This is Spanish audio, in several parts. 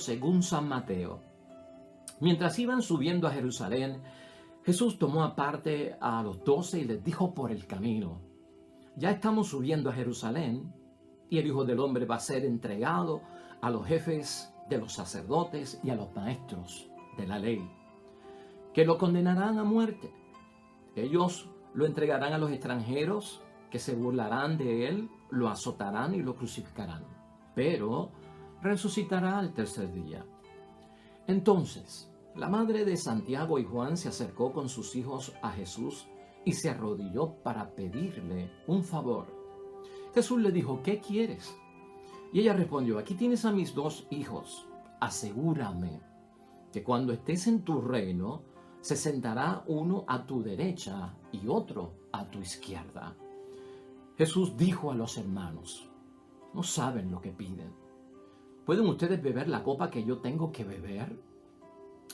según San Mateo. Mientras iban subiendo a Jerusalén, Jesús tomó aparte a los 12 y les dijo por el camino: ya estamos subiendo a Jerusalén, y el Hijo del Hombre va a ser entregado a los jefes de los sacerdotes y a los maestros de la ley, que lo condenarán a muerte. Ellos lo entregarán a los extranjeros, que se burlarán de él, lo azotarán y lo crucificarán, pero resucitará al tercer día. Entonces, la madre de Santiago y Juan se acercó con sus hijos a Jesús y se arrodilló para pedirle un favor. Jesús le dijo: ¿qué quieres? Y ella respondió: aquí tienes a mis 2 hijos. Asegúrame que cuando estés en tu reino, se sentará uno a tu derecha y otro a tu izquierda. Jesús dijo a los hermanos: no saben lo que piden. ¿Pueden ustedes beber la copa que yo tengo que beber?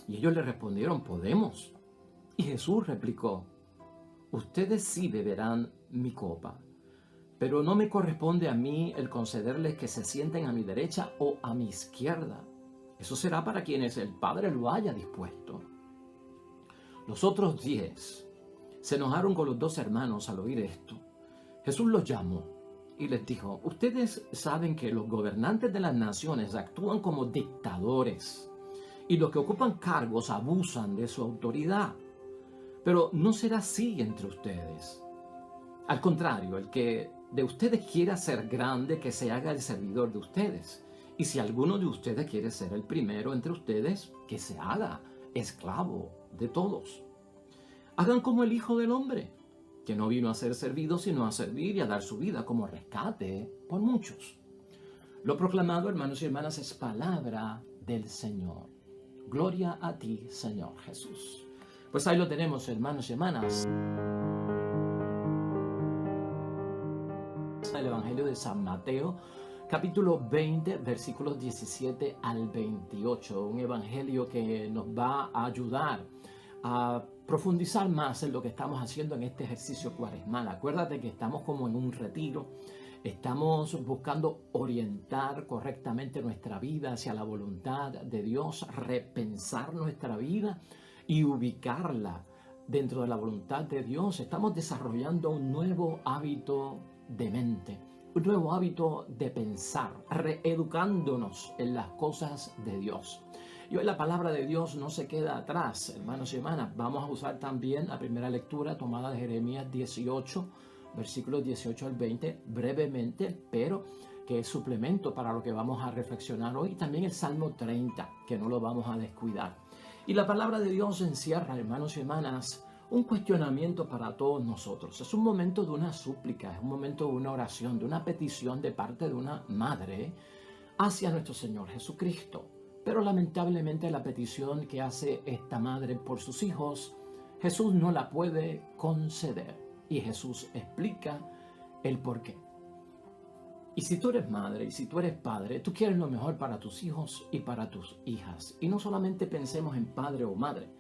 Y ellos le respondieron: podemos. Y Jesús replicó: ustedes sí beberán mi copa, pero no me corresponde a mí el concederles que se sienten a mi derecha o a mi izquierda. Eso será para quienes el Padre lo haya dispuesto. Los otros 10 se enojaron con los 2 hermanos al oír esto. Jesús los llamó y les dijo: ustedes saben que los gobernantes de las naciones actúan como dictadores y los que ocupan cargos abusan de su autoridad. Pero no será así entre ustedes. Al contrario, el que de ustedes quiera ser grande, que se haga el servidor de ustedes. Y si alguno de ustedes quiere ser el primero entre ustedes, que se haga esclavo de todos. Hagan como el Hijo del Hombre, que no vino a ser servido, sino a servir y a dar su vida como rescate por muchos. Lo proclamado, hermanos y hermanas, es palabra del Señor. Gloria a ti, Señor Jesús. Pues ahí lo tenemos, hermanos y hermanas. El Evangelio de San Mateo, capítulo 20, versículos 17 al 28. Un evangelio que nos va a ayudar a profundizar más en lo que estamos haciendo en este ejercicio cuaresmal. Acuérdate que estamos como en un retiro. Estamos buscando orientar correctamente nuestra vida hacia la voluntad de Dios, repensar nuestra vida y ubicarla dentro de la voluntad de Dios. Estamos desarrollando un nuevo hábito de mente, un nuevo hábito de pensar, reeducándonos en las cosas de Dios. Y hoy la palabra de Dios no se queda atrás, hermanos y hermanas. Vamos a usar también la primera lectura tomada de Jeremías 18, versículos 18 al 20, brevemente, pero que es suplemento para lo que vamos a reflexionar hoy. También el Salmo 30, que no lo vamos a descuidar. Y la palabra de Dios encierra, hermanos y hermanas, un cuestionamiento para todos nosotros. Es un momento de una súplica, es un momento de una oración, de una petición de parte de una madre hacia nuestro Señor Jesucristo. Pero lamentablemente la petición que hace esta madre por sus hijos, Jesús no la puede conceder. Y Jesús explica el por qué. Y si tú eres madre y si tú eres padre, tú quieres lo mejor para tus hijos y para tus hijas. Y no solamente pensemos en padre o madre.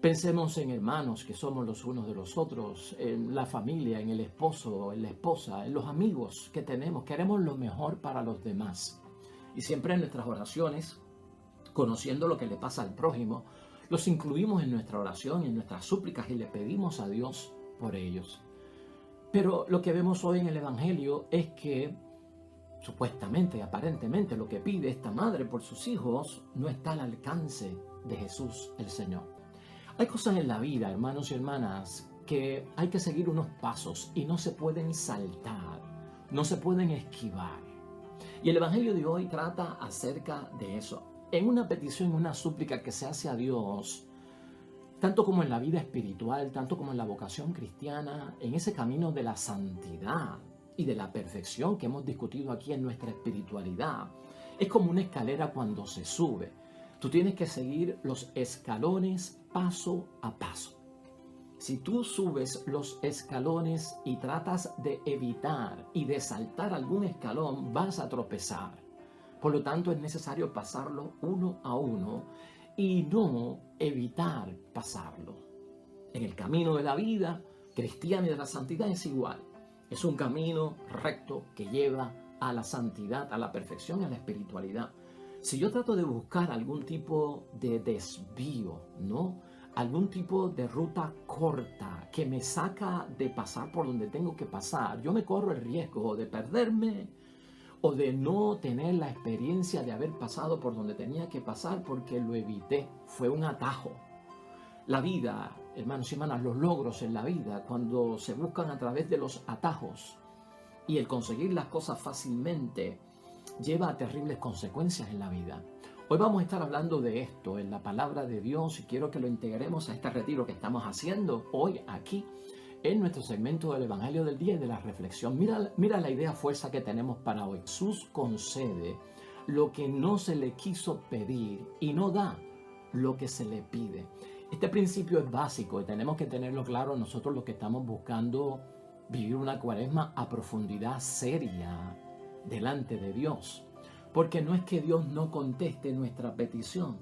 Pensemos en hermanos que somos los unos de los otros, en la familia, en el esposo, en la esposa, en los amigos que tenemos. Queremos lo mejor para los demás. Y siempre en nuestras oraciones, conociendo lo que le pasa al prójimo, los incluimos en nuestra oración y en nuestras súplicas y le pedimos a Dios por ellos. Pero lo que vemos hoy en el Evangelio es que supuestamente, aparentemente, lo que pide esta madre por sus hijos no está al alcance de Jesús el Señor. Hay cosas en la vida, hermanos y hermanas, que hay que seguir unos pasos y no se pueden saltar, no se pueden esquivar. Y el Evangelio de hoy trata acerca de eso. En una petición, una súplica que se hace a Dios, tanto como en la vida espiritual, tanto como en la vocación cristiana, en ese camino de la santidad y de la perfección que hemos discutido aquí en nuestra espiritualidad, es como una escalera cuando se sube. Tú tienes que seguir los escalones paso a paso. Si tú subes los escalones y tratas de evitar y de saltar algún escalón, vas a tropezar. Por lo tanto, es necesario pasarlo uno a uno y no evitar pasarlo. En el camino de la vida cristiana y de la santidad es igual. Es un camino recto que lleva a la santidad, a la perfección, a la espiritualidad. Si yo trato de buscar algún tipo de desvío, ¿no? Algún tipo de ruta corta que me saca de pasar por donde tengo que pasar, yo me corro el riesgo de perderme o de no tener la experiencia de haber pasado por donde tenía que pasar porque lo evité. Fue un atajo. La vida, hermanos y hermanas, los logros en la vida, cuando se buscan a través de los atajos y el conseguir las cosas fácilmente, lleva a terribles consecuencias en la vida. Hoy vamos a estar hablando de esto en la palabra de Dios y quiero que lo integremos a este retiro que estamos haciendo hoy aquí en nuestro segmento del Evangelio del Día y de la reflexión. Mira la idea fuerza que tenemos para hoy. Jesús concede lo que no se le quiso pedir y no da lo que se le pide. Este principio es básico y tenemos que tenerlo claro nosotros los que estamos buscando vivir una cuaresma a profundidad seria delante de Dios. Porque no es que Dios no conteste nuestra petición,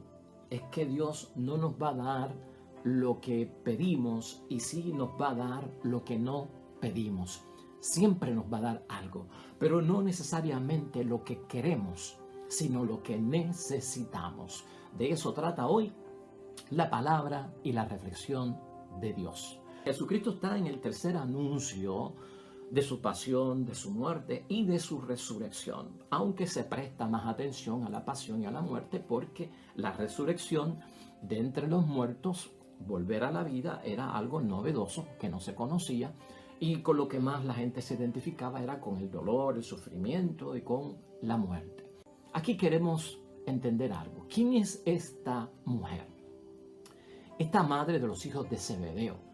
es que Dios no nos va a dar lo que pedimos y sí nos va a dar lo que no pedimos. Siempre nos va a dar algo, pero no necesariamente lo que queremos, sino lo que necesitamos. De eso trata hoy la palabra y la reflexión de Dios. Jesucristo está en el tercer anuncio de su pasión, de su muerte y de su resurrección, aunque se presta más atención a la pasión y a la muerte porque la resurrección de entre los muertos, volver a la vida, era algo novedoso que no se conocía y con lo que más la gente se identificaba era con el dolor, el sufrimiento y con la muerte. Aquí queremos entender algo. ¿Quién es esta mujer? Esta madre de los hijos de Zebedeo.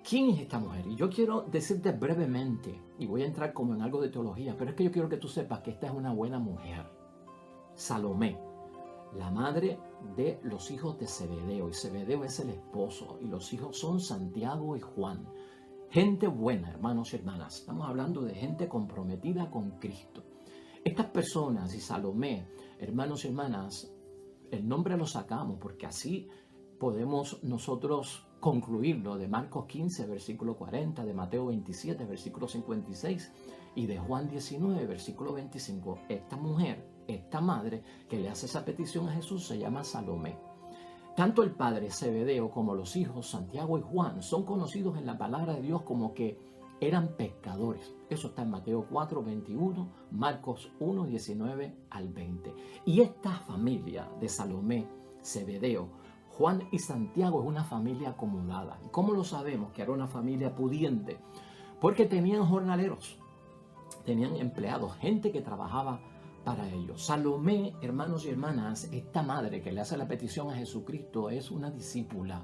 ¿Quién es esta mujer? Y yo quiero decirte brevemente, y voy a entrar como en algo de teología, pero es que yo quiero que tú sepas que esta es una buena mujer. Salomé, la madre de los hijos de Zebedeo, y Zebedeo es el esposo, y los hijos son Santiago y Juan. Gente buena, hermanos y hermanas. Estamos hablando de gente comprometida con Cristo. Estas personas y Salomé, hermanos y hermanas, el nombre lo sacamos porque así podemos nosotros concluirlo de Marcos 15, versículo 40, de Mateo 27, versículo 56 y de Juan 19, versículo 25. Esta mujer, esta madre que le hace esa petición a Jesús se llama Salomé. Tanto el padre Zebedeo como los hijos Santiago y Juan son conocidos en la palabra de Dios como que eran pescadores. Eso está en Mateo 4, 21, Marcos 1, 19 al 20. Y esta familia de Salomé, Zebedeo, Juan y Santiago es una familia acomodada. ¿Y cómo lo sabemos? Que era una familia pudiente. Porque tenían jornaleros, tenían empleados, gente que trabajaba para ellos. Salomé, hermanos y hermanas, esta madre que le hace la petición a Jesucristo es una discípula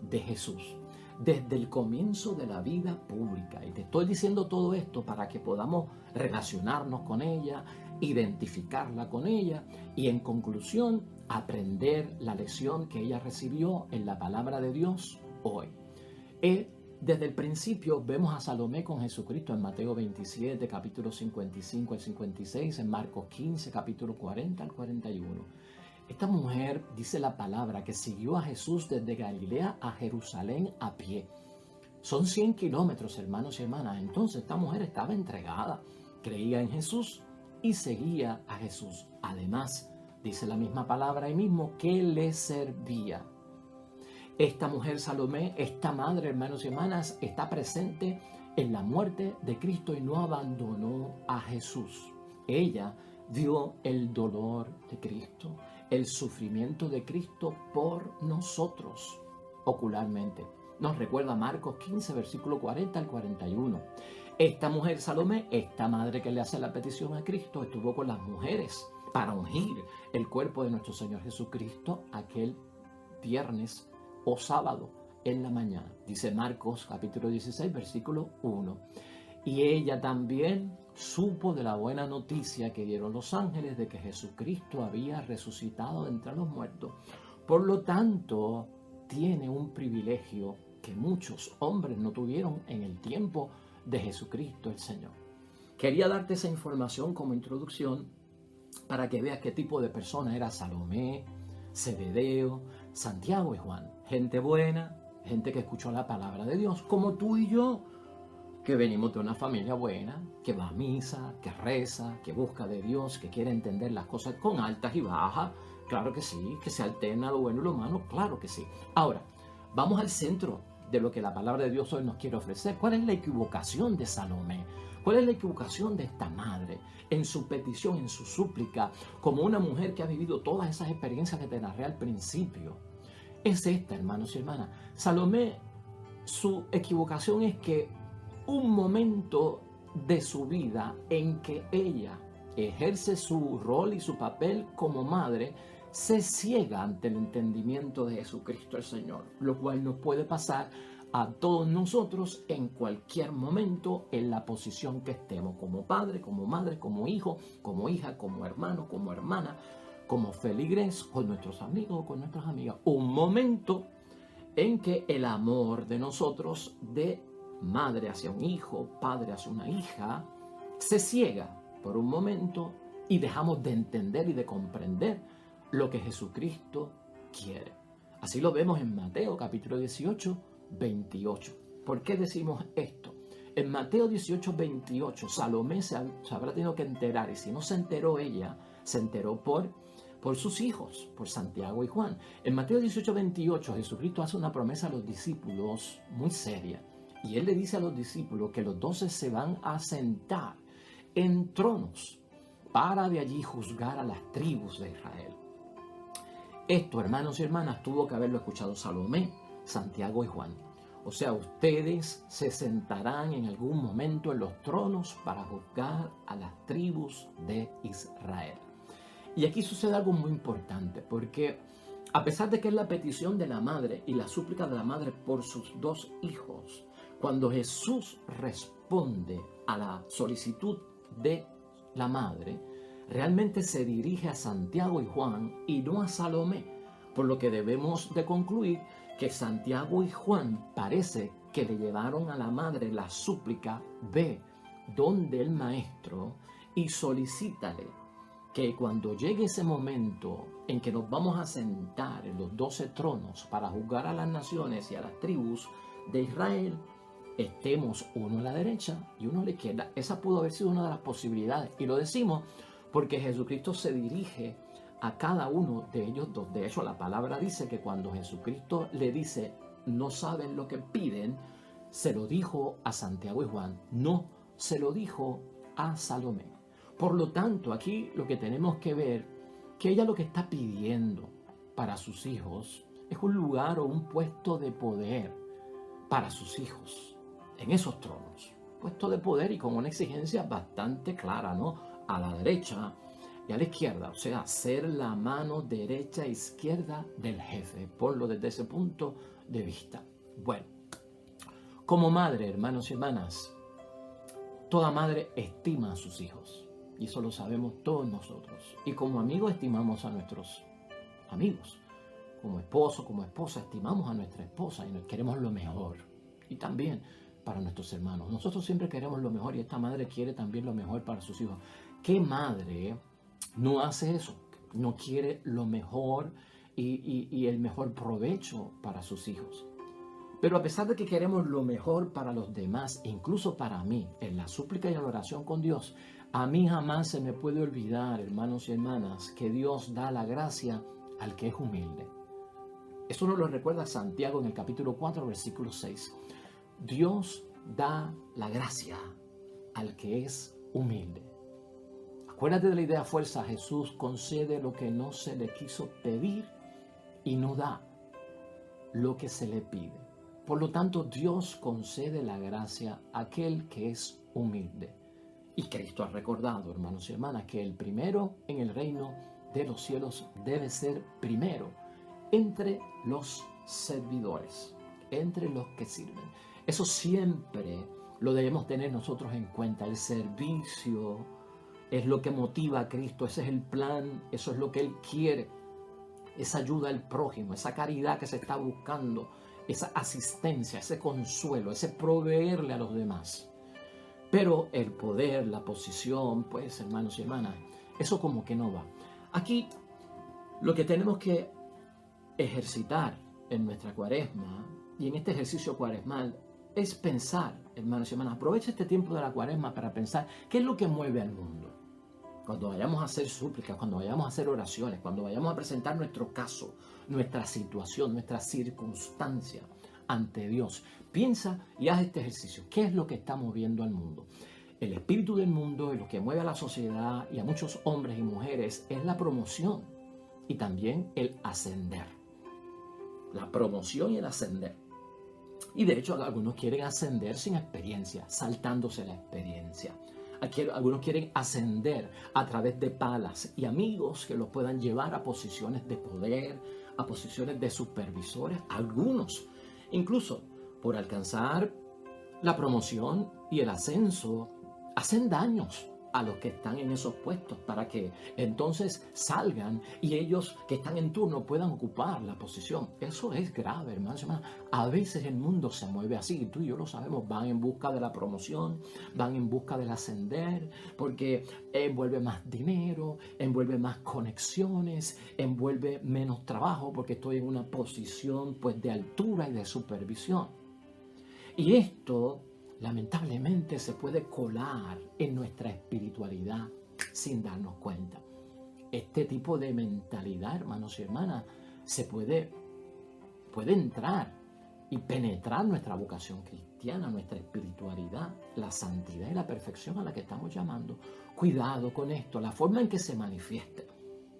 de Jesús desde el comienzo de la vida pública. Y te estoy diciendo todo esto para que podamos relacionarnos con ella, identificarla con ella y en conclusión aprender la lección que ella recibió en la palabra de Dios hoy. Desde el principio vemos a Salomé con Jesucristo en Mateo 27, capítulo 55 al 56, en Marcos 15, capítulo 40 al 41. Esta mujer, dice la palabra, que siguió a Jesús desde Galilea a Jerusalén a pie. Son 100 kilómetros, hermanos y hermanas. Entonces esta mujer estaba entregada, creía en Jesús y seguía a Jesús. Además, dice la misma palabra ahí mismo, que le servía. Esta mujer Salomé, esta madre, hermanos y hermanas, está presente en la muerte de Cristo y no abandonó a Jesús. Ella vio el dolor de Cristo, el sufrimiento de Cristo por nosotros, ocularmente. Nos recuerda Marcos 15, versículo 40 al 41. Esta mujer Salomé, esta madre que le hace la petición a Cristo, estuvo con las mujeres para ungir el cuerpo de nuestro Señor Jesucristo aquel viernes o sábado en la mañana. Dice Marcos capítulo 16, versículo 1. Y ella también supo de la buena noticia que dieron los ángeles de que Jesucristo había resucitado de entre los muertos. Por lo tanto, tiene un privilegio que muchos hombres no tuvieron en el tiempo de Jesucristo el Señor. Quería darte esa información como introducción para que veas qué tipo de persona era Salomé, Zebedeo, Santiago y Juan. Gente buena, gente que escuchó la palabra de Dios, como tú y yo. que venimos de una familia buena, que va a misa, que reza, que busca de Dios, que quiere entender las cosas con altas y bajas. Claro que sí, que se alterna lo bueno y lo malo, claro que sí. Ahora, vamos al centro de lo que la palabra de Dios hoy nos quiere ofrecer. ¿Cuál es la equivocación de Salomé? ¿Cuál es la equivocación de esta madre en su petición, en su súplica, como una mujer que ha vivido todas esas experiencias que te narré al principio? Es esta, hermanos y hermanas. Salomé, su equivocación es que un momento de su vida en que ella ejerce su rol y su papel como madre, se ciega ante el entendimiento de Jesucristo el Señor, lo cual nos puede pasar a todos nosotros en cualquier momento, en la posición que estemos, como padre, como madre, como hijo, como hija, como hermano, como hermana, como feligres, con nuestros amigos, con nuestras amigas. Un momento en que el amor de nosotros, de madre hacia un hijo, padre hacia una hija, se ciega por un momento y dejamos de entender y de comprender lo que Jesucristo quiere. Así lo vemos en Mateo capítulo 18, 28. ¿Por qué decimos esto? En Mateo 18, 28, Salomé se habrá tenido que enterar, y si no se enteró ella, se enteró por sus hijos, por Santiago y Juan. En Mateo 18, 28, Jesucristo hace una promesa a los discípulos muy seria. Y Él le dice a los discípulos que los 12 se van a sentar en tronos para de allí juzgar a las tribus de Israel. Esto, hermanos y hermanas, tuvo que haberlo escuchado Salomé, Santiago y Juan. O sea, ustedes se sentarán en algún momento en los tronos para juzgar a las tribus de Israel. Y aquí sucede algo muy importante, porque a pesar de que es la petición de la madre y la súplica de la madre por sus dos hijos, cuando Jesús responde a la solicitud de la madre, realmente se dirige a Santiago y Juan y no a Salomé, por lo que debemos de concluir que Santiago y Juan parece que le llevaron a la madre la súplica: ve donde el maestro y solicítale que cuando llegue ese momento en que nos vamos a sentar en los 12 tronos para juzgar a las naciones y a las tribus de Israel, estemos uno a la derecha y uno a la izquierda. Esa pudo haber sido una de las posibilidades, y lo decimos porque Jesucristo se dirige a cada uno de ellos dos. De hecho, la palabra dice que cuando Jesucristo le dice no saben lo que piden, se lo dijo a Santiago y Juan, no se lo dijo a Salomé. Por lo tanto, aquí lo que tenemos que ver, que ella lo que está pidiendo para sus hijos es un lugar o un puesto de poder para sus hijos en esos tronos. Puesto de poder y con una exigencia bastante clara, ¿no? A la derecha y a la izquierda. O sea, ser la mano derecha e izquierda del jefe. Ponlo desde ese punto de vista. Bueno, como madre, hermanos y hermanas, toda madre estima a sus hijos. Y eso lo sabemos todos nosotros. Y como amigos estimamos a nuestros amigos. Como esposo, como esposa, estimamos a nuestra esposa y nos queremos lo mejor. Y también para nuestros hermanos. Nosotros siempre queremos lo mejor y esta madre quiere también lo mejor para sus hijos. ¿Qué madre no hace eso? No quiere lo mejor y el mejor provecho para sus hijos. Pero a pesar de que queremos lo mejor para los demás, incluso para mí, en la súplica y en la oración con Dios, a mí jamás se me puede olvidar, hermanos y hermanas, que Dios da la gracia al que es humilde. Eso nos lo recuerda Santiago en el capítulo 4, versículo 6. Dios da la gracia al que es humilde. Acuérdate de la idea fuerza. Jesús concede lo que no se le quiso pedir y no da lo que se le pide. Por lo tanto, Dios concede la gracia a aquel que es humilde. Y Cristo ha recordado, hermanos y hermanas, que el primero en el reino de los cielos debe ser primero entre los servidores, entre los que sirven. Eso siempre lo debemos tener nosotros en cuenta. El servicio es lo que motiva a Cristo, ese es el plan, eso es lo que Él quiere. Esa ayuda al prójimo, esa caridad que se está buscando, esa asistencia, ese consuelo, ese proveerle a los demás. Pero el poder, la posición, pues hermanos y hermanas, eso como que no va. Aquí lo que tenemos que ejercitar en nuestra cuaresma y en este ejercicio cuaresmal es pensar, hermanos y hermanas, aprovecha este tiempo de la Cuaresma para pensar qué es lo que mueve al mundo. Cuando vayamos a hacer súplicas, cuando vayamos a hacer oraciones, cuando vayamos a presentar nuestro caso, nuestra situación, nuestra circunstancia ante Dios, piensa y haz este ejercicio. ¿Qué es lo que está moviendo al mundo? El espíritu del mundo y lo que mueve a la sociedad y a muchos hombres y mujeres es la promoción y también el ascender. La promoción y el ascender. Y de hecho algunos quieren ascender sin experiencia, saltándose la experiencia. Algunos quieren ascender a través de palas y amigos que los puedan llevar a posiciones de poder, a posiciones de supervisores. Algunos, incluso por alcanzar la promoción y el ascenso, hacen daños a los que están en esos puestos para que entonces salgan y ellos que están en turno puedan ocupar la posición. Eso es grave, hermanos. A veces el mundo se mueve así, tú y yo lo sabemos, van en busca de la promoción, van en busca del ascender, porque envuelve más dinero, envuelve más conexiones, envuelve menos trabajo, porque estoy en una posición pues de altura y de supervisión. Y esto lamentablemente se puede colar en nuestra espiritualidad sin darnos cuenta. Este tipo de mentalidad, hermanos y hermanas, puede entrar y penetrar nuestra vocación cristiana, nuestra espiritualidad, la santidad y la perfección a la que estamos llamando. Cuidado con esto, la forma en que se manifieste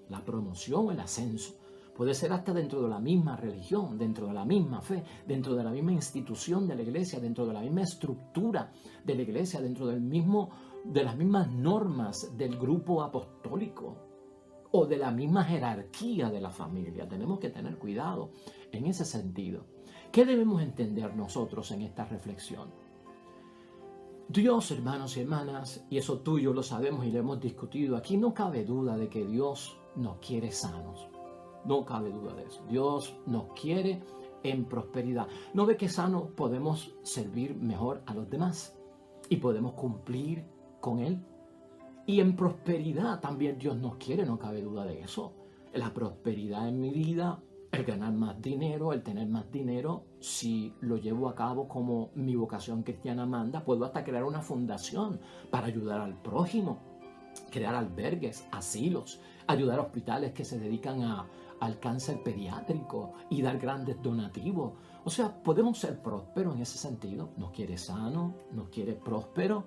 la promoción o el ascenso. Puede ser hasta dentro de la misma religión, dentro de la misma fe, dentro de la misma institución de la iglesia, dentro de la misma estructura de la iglesia, dentro de las mismas normas del grupo apostólico o de la misma jerarquía de la familia. Tenemos que tener cuidado en ese sentido. ¿Qué debemos entender nosotros en esta reflexión? Dios, hermanos y hermanas, y eso tú y yo lo sabemos y lo hemos discutido, aquí no cabe duda de que Dios nos quiere sanos. No cabe duda de eso. Dios nos quiere en prosperidad. ¿No ve que sanos podemos servir mejor a los demás y podemos cumplir con Él? Y en prosperidad también Dios nos quiere, no cabe duda de eso. La prosperidad en mi vida, el ganar más dinero, el tener más dinero, si lo llevo a cabo como mi vocación cristiana manda, puedo hasta crear una fundación para ayudar al prójimo, crear albergues, asilos, ayudar a hospitales que se dedican al cáncer pediátrico y dar grandes donativos. O sea, podemos ser prósperos en ese sentido. Nos quiere sano, nos quiere próspero,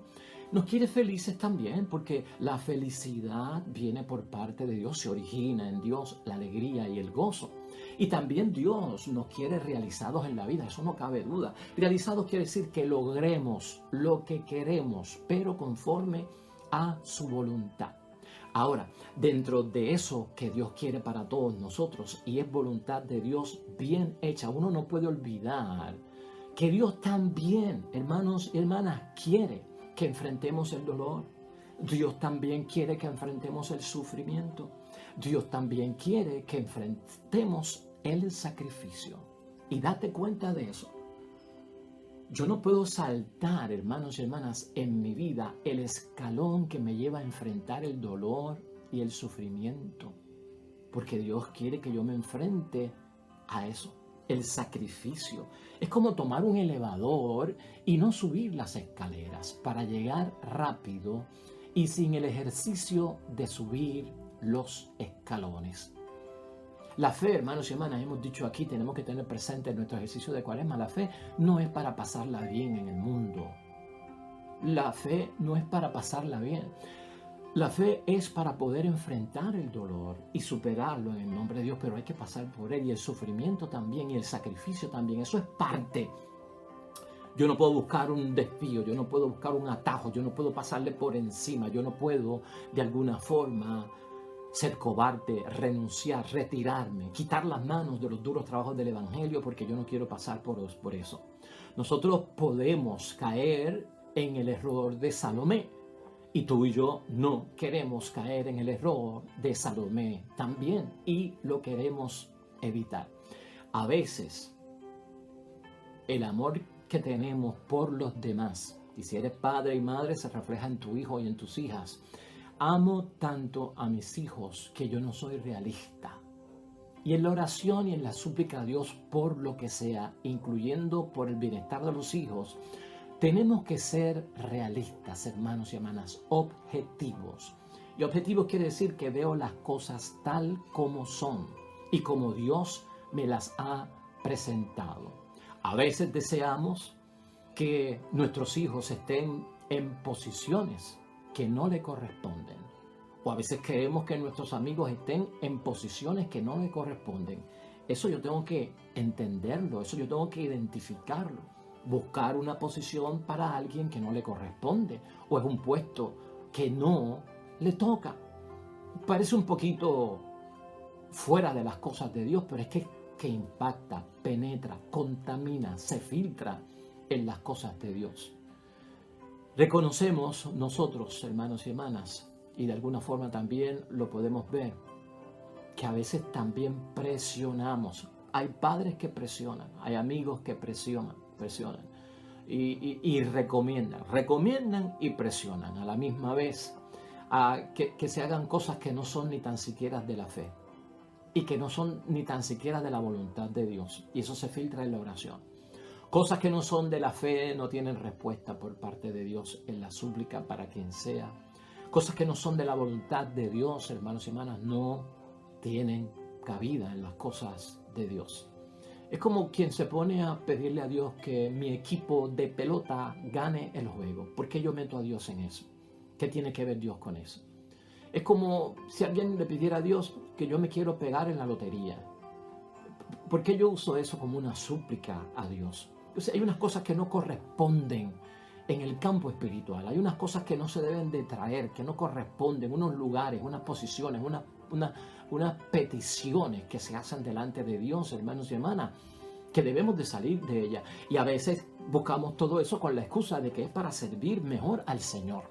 nos quiere felices también, porque la felicidad viene por parte de Dios, se origina en Dios la alegría y el gozo. Y también Dios nos quiere realizados en la vida, eso no cabe duda. Realizados quiere decir que logremos lo que queremos, pero conforme a su voluntad. Ahora, dentro de eso que Dios quiere para todos nosotros y es voluntad de Dios bien hecha, uno no puede olvidar que Dios también, hermanos y hermanas, quiere que enfrentemos el dolor. Dios también quiere que enfrentemos el sufrimiento. Dios también quiere que enfrentemos el sacrificio. Y date cuenta de eso. Yo no puedo saltar, hermanos y hermanas, en mi vida el escalón que me lleva a enfrentar el dolor y el sufrimiento, porque Dios quiere que yo me enfrente a eso, el sacrificio. Es como tomar un elevador y no subir las escaleras para llegar rápido y sin el ejercicio de subir los escalones. La fe, hermanos y hermanas, hemos dicho aquí, tenemos que tener presente en nuestro ejercicio de Cuaresma, la fe no es para pasarla bien en el mundo. La fe no es para pasarla bien. La fe es para poder enfrentar el dolor y superarlo en el nombre de Dios, pero hay que pasar por él, y el sufrimiento también, y el sacrificio también. Eso es parte. Yo no puedo buscar un desvío, yo no puedo buscar un atajo, yo no puedo pasarle por encima, yo no puedo de alguna forma ser cobarde, renunciar, retirarme, quitar las manos de los duros trabajos del Evangelio porque yo no quiero pasar por eso. Nosotros podemos caer en el error de Salomé y tú y yo no queremos caer en el error de Salomé también y lo queremos evitar. A veces el amor que tenemos por los demás, y si eres padre y madre se refleja en tu hijo y en tus hijas. Amo tanto a mis hijos que yo no soy realista. Y en la oración y en la súplica a Dios por lo que sea, incluyendo por el bienestar de los hijos, tenemos que ser realistas, hermanos y hermanas, objetivos. Y objetivos quiere decir que veo las cosas tal como son y como Dios me las ha presentado. A veces deseamos que nuestros hijos estén en posiciones que no le corresponden. O a veces queremos que nuestros amigos estén en posiciones que no le corresponden. Eso yo tengo que entenderlo, eso yo tengo que identificarlo. Buscar una posición para alguien que no le corresponde o es un puesto que no le toca. Parece un poquito fuera de las cosas de Dios, pero es que impacta, penetra, contamina, se filtra en las cosas de Dios. Reconocemos nosotros, hermanos y hermanas, y de alguna forma también lo podemos ver, que a veces también presionamos. Hay padres que presionan, hay amigos que presionan y recomiendan y presionan a la misma vez que se hagan cosas que no son ni tan siquiera de la fe y que no son ni tan siquiera de la voluntad de Dios, y eso se filtra en la oración. Cosas que no son de la fe no tienen respuesta por parte de Dios en la súplica para quien sea. Cosas que no son de la voluntad de Dios, hermanos y hermanas, no tienen cabida en las cosas de Dios. Es como quien se pone a pedirle a Dios que mi equipo de pelota gane el juego. ¿Por qué yo meto a Dios en eso? ¿Qué tiene que ver Dios con eso? Es como si alguien le pidiera a Dios que yo me quiero pegar en la lotería. ¿Por qué yo uso eso como una súplica a Dios? O sea, hay unas cosas que no corresponden en el campo espiritual. Hay unas cosas que no se deben de traer, que no corresponden, unos lugares, unas posiciones, unas peticiones que se hacen delante de Dios, hermanos y hermanas, que debemos de salir de ellas. Y a veces buscamos todo eso con la excusa de que es para servir mejor al Señor.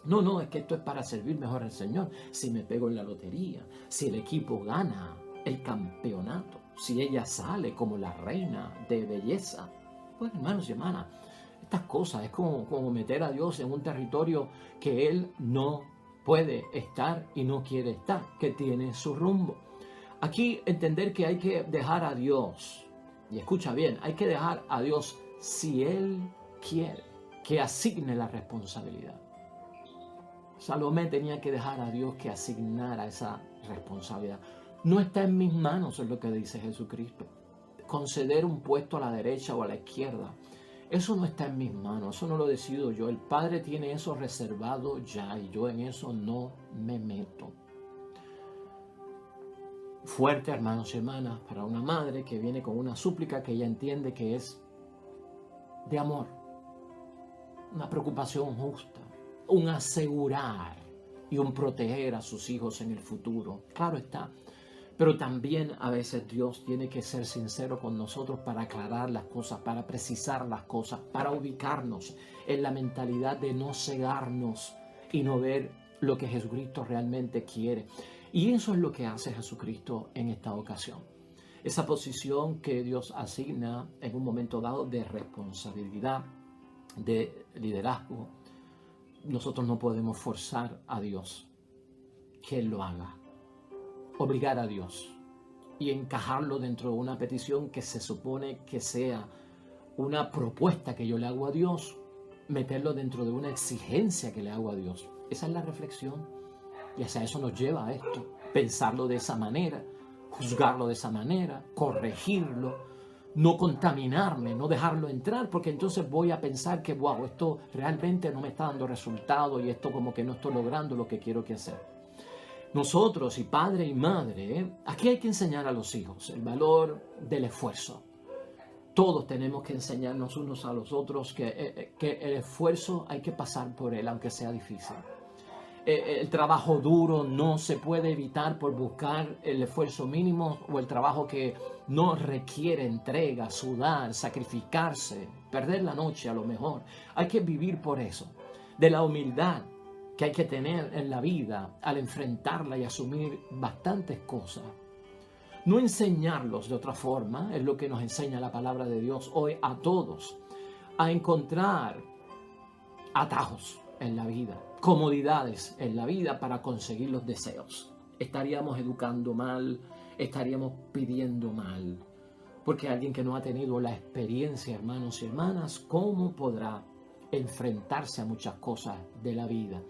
No, es que esto es para servir mejor al Señor. Si me pego en la lotería, si el equipo gana el campeonato, si ella sale como la reina de belleza. Pues hermanos y hermanas, estas cosas es como meter a Dios en un territorio que Él no puede estar y no quiere estar, que tiene su rumbo. Aquí entender que hay que dejar a Dios, y escucha bien, hay que dejar a Dios si Él quiere que asigne la responsabilidad. Salomé tenía que dejar a Dios que asignara esa responsabilidad. No está en mis manos, es lo que dice Jesucristo. Conceder un puesto a la derecha o a la izquierda, eso no está en mis manos, eso no lo decido yo. El Padre tiene eso reservado ya y yo en eso no me meto. Fuerte, hermanos y hermanas, para una madre que viene con una súplica que ella entiende que es de amor, una preocupación justa, un asegurar y un proteger a sus hijos en el futuro. Claro está. Pero también a veces Dios tiene que ser sincero con nosotros para aclarar las cosas, para precisar las cosas, para ubicarnos en la mentalidad de no cegarnos y no ver lo que Jesucristo realmente quiere. Y eso es lo que hace Jesucristo en esta ocasión. Esa posición que Dios asigna en un momento dado de responsabilidad, de liderazgo, nosotros no podemos forzar a Dios que Él lo haga. Obligar a Dios y encajarlo dentro de una petición que se supone que sea una propuesta que yo le hago a Dios, meterlo dentro de una exigencia que le hago a Dios. Esa es la reflexión y hacia eso nos lleva a esto, pensarlo de esa manera, juzgarlo de esa manera, corregirlo, no contaminarme, no dejarlo entrar, porque entonces voy a pensar que wow, esto realmente no me está dando resultado y esto como que no estoy logrando lo que quiero que hacer. Nosotros, y padre y madre, aquí hay que enseñar a los hijos el valor del esfuerzo. Todos tenemos que enseñarnos unos a los otros que el esfuerzo hay que pasar por él, aunque sea difícil. El trabajo duro no se puede evitar por buscar el esfuerzo mínimo o el trabajo que no requiere entrega, sudar, sacrificarse, perder la noche a lo mejor. Hay que vivir por eso, de la humildad que hay que tener en la vida al enfrentarla y asumir bastantes cosas. No enseñarlos de otra forma, es lo que nos enseña la palabra de Dios hoy a todos, a encontrar atajos en la vida, comodidades en la vida para conseguir los deseos. Estaríamos educando mal, estaríamos pidiendo mal. Porque alguien que no ha tenido la experiencia, hermanos y hermanas, ¿cómo podrá enfrentarse a muchas cosas de la vida?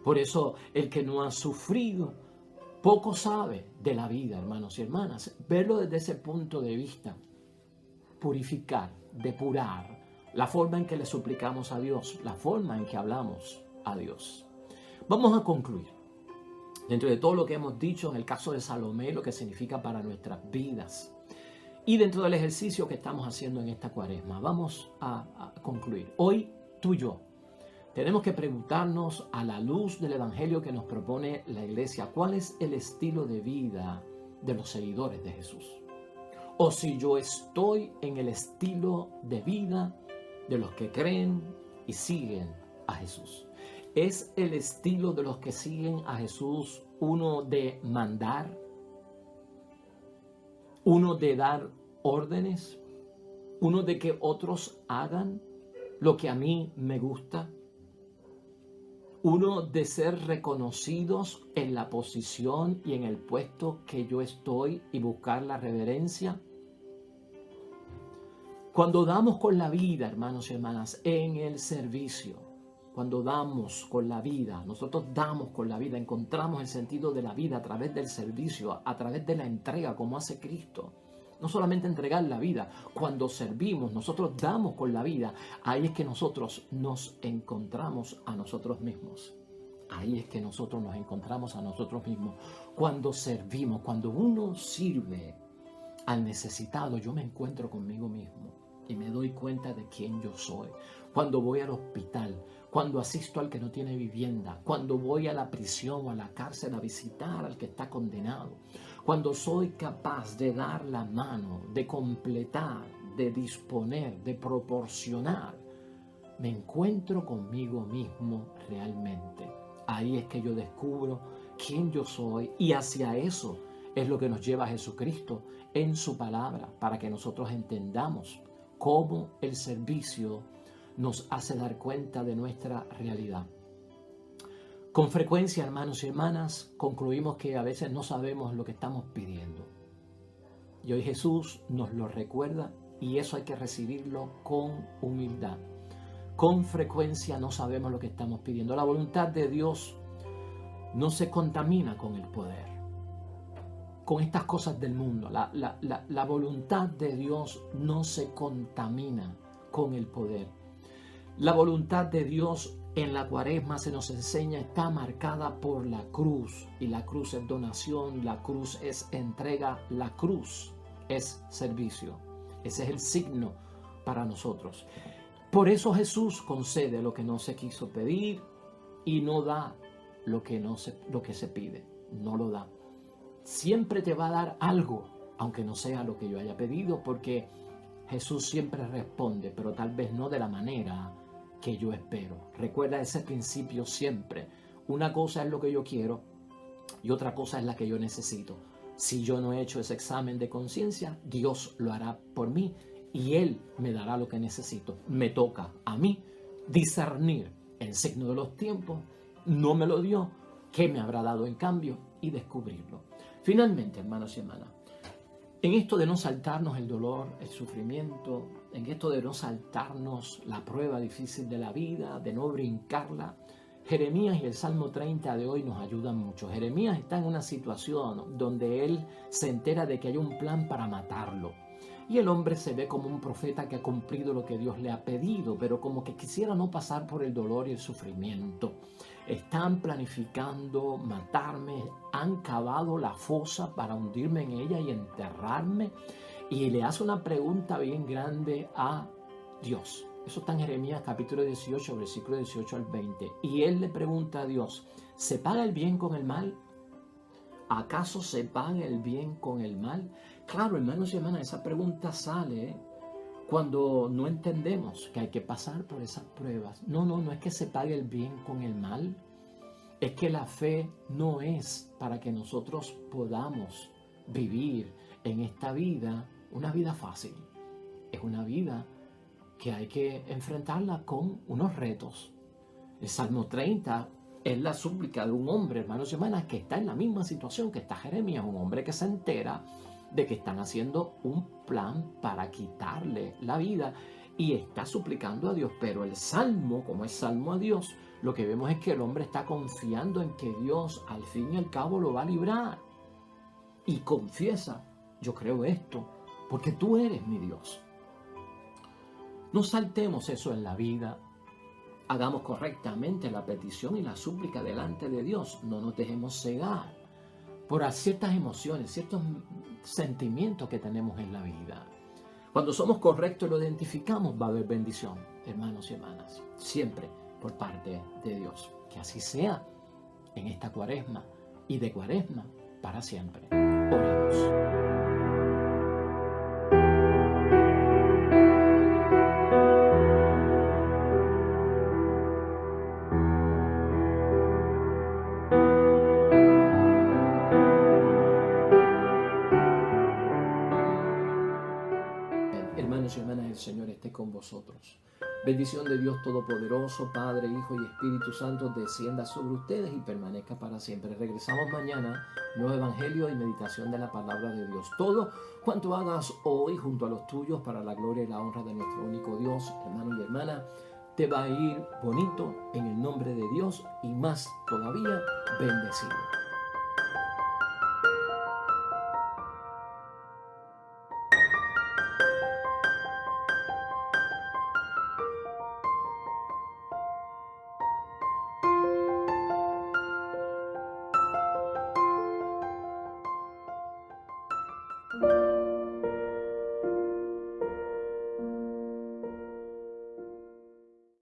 Por eso el que no ha sufrido poco sabe de la vida, hermanos y hermanas. Verlo desde ese punto de vista, purificar, depurar, la forma en que le suplicamos a Dios, la forma en que hablamos a Dios. Vamos a concluir. Dentro de todo lo que hemos dicho en el caso de Salomé, lo que significa para nuestras vidas, y dentro del ejercicio que estamos haciendo en esta cuaresma, vamos a concluir. Hoy, tú y yo, tenemos que preguntarnos a la luz del evangelio que nos propone la iglesia, ¿cuál es el estilo de vida de los seguidores de Jesús? O si yo estoy en el estilo de vida de los que creen y siguen a Jesús. ¿Es el estilo de los que siguen a Jesús uno de mandar? ¿Uno de dar órdenes? ¿Uno de que otros hagan lo que a mí me gusta? ¿Uno de ser reconocidos en la posición y en el puesto que yo estoy y buscar la reverencia? Cuando damos con la vida, hermanos y hermanas, en el servicio, cuando damos con la vida, nosotros damos con la vida, encontramos el sentido de la vida a través del servicio, a través de la entrega como hace Cristo. No solamente entregar la vida, cuando servimos, nosotros damos con la vida, ahí es que nosotros nos encontramos a nosotros mismos. Ahí es que nosotros nos encontramos a nosotros mismos. Cuando servimos, cuando uno sirve al necesitado, yo me encuentro conmigo mismo y me doy cuenta de quién yo soy. Cuando voy al hospital, cuando asisto al que no tiene vivienda, cuando voy a la prisión o a la cárcel a visitar al que está condenado, cuando soy capaz de dar la mano, de completar, de disponer, de proporcionar, me encuentro conmigo mismo realmente. Ahí es que yo descubro quién yo soy y hacia eso es lo que nos lleva a Jesucristo en su palabra, para que nosotros entendamos cómo el servicio nos hace dar cuenta de nuestra realidad. Con frecuencia, hermanos y hermanas, concluimos que a veces no sabemos lo que estamos pidiendo. Y hoy Jesús nos lo recuerda y eso hay que recibirlo con humildad. Con frecuencia no sabemos lo que estamos pidiendo. La voluntad de Dios no se contamina con el poder, con estas cosas del mundo. La voluntad de Dios no se contamina con el poder. La voluntad de Dios en la cuaresma se nos enseña, está marcada por la cruz. Y la cruz es donación, la cruz es entrega, la cruz es servicio. Ese es el signo para nosotros. Por eso Jesús concede lo que no se quiso pedir y no da lo que se pide. No lo da. Siempre te va a dar algo, aunque no sea lo que yo haya pedido, porque Jesús siempre responde, pero tal vez no de la manera que yo espero. Recuerda ese principio siempre. Una cosa es lo que yo quiero y otra cosa es la que yo necesito. Si yo no he hecho ese examen de conciencia, Dios lo hará por mí y Él me dará lo que necesito. Me toca a mí discernir el signo de los tiempos. No me lo dio, ¿qué me habrá dado en cambio? Y descubrirlo. Finalmente, hermanos y hermanas, en esto de no saltarnos el dolor, el sufrimiento, en esto de no saltarnos la prueba difícil de la vida, de no brincarla, Jeremías y el Salmo 30 de hoy nos ayudan mucho. Jeremías está en una situación donde él se entera de que hay un plan para matarlo. Y el hombre se ve como un profeta que ha cumplido lo que Dios le ha pedido, pero como que quisiera no pasar por el dolor y el sufrimiento. Están planificando matarme, han cavado la fosa para hundirme en ella y enterrarme. Y le hace una pregunta bien grande a Dios. Eso está en Jeremías capítulo 18, versículo 18 al 20. Y él le pregunta a Dios, ¿se paga el bien con el mal? ¿Acaso se paga el bien con el mal? Claro, hermanos y hermanas, esa pregunta sale cuando no entendemos que hay que pasar por esas pruebas. No es que se pague el bien con el mal. Es que la fe no es para que nosotros podamos vivir en esta vida una vida fácil. Es una vida que hay que enfrentarla con unos retos. El Salmo 30 Es la súplica de un hombre, hermanos y hermanas, que está en la misma situación que está Jeremías, un hombre que se entera de que están haciendo un plan para quitarle la vida y está suplicando a Dios. Pero el salmo, como es salmo a Dios, lo que vemos es que el hombre está confiando en que Dios al fin y al cabo lo va a librar. Y confiesa, yo creo esto, porque tú eres mi Dios. No saltemos eso en la vida. Hagamos correctamente la petición y la súplica delante de Dios. No nos dejemos cegar por ciertas emociones, ciertos sentimientos que tenemos en la vida. Cuando somos correctos y lo identificamos, va a haber bendición, hermanos y hermanas, siempre por parte de Dios. Que así sea en esta cuaresma y de cuaresma para siempre. Oremos. Hermanos y hermanas, el Señor esté con vosotros. Bendición de Dios Todopoderoso, Padre, Hijo y Espíritu Santo, descienda sobre ustedes y permanezca para siempre. Regresamos mañana, nuevo Evangelio y meditación de la palabra de Dios. Todo cuanto hagas hoy junto a los tuyos para la gloria y la honra de nuestro único Dios, hermano y hermana, te va a ir bonito en el nombre de Dios y más todavía bendecido.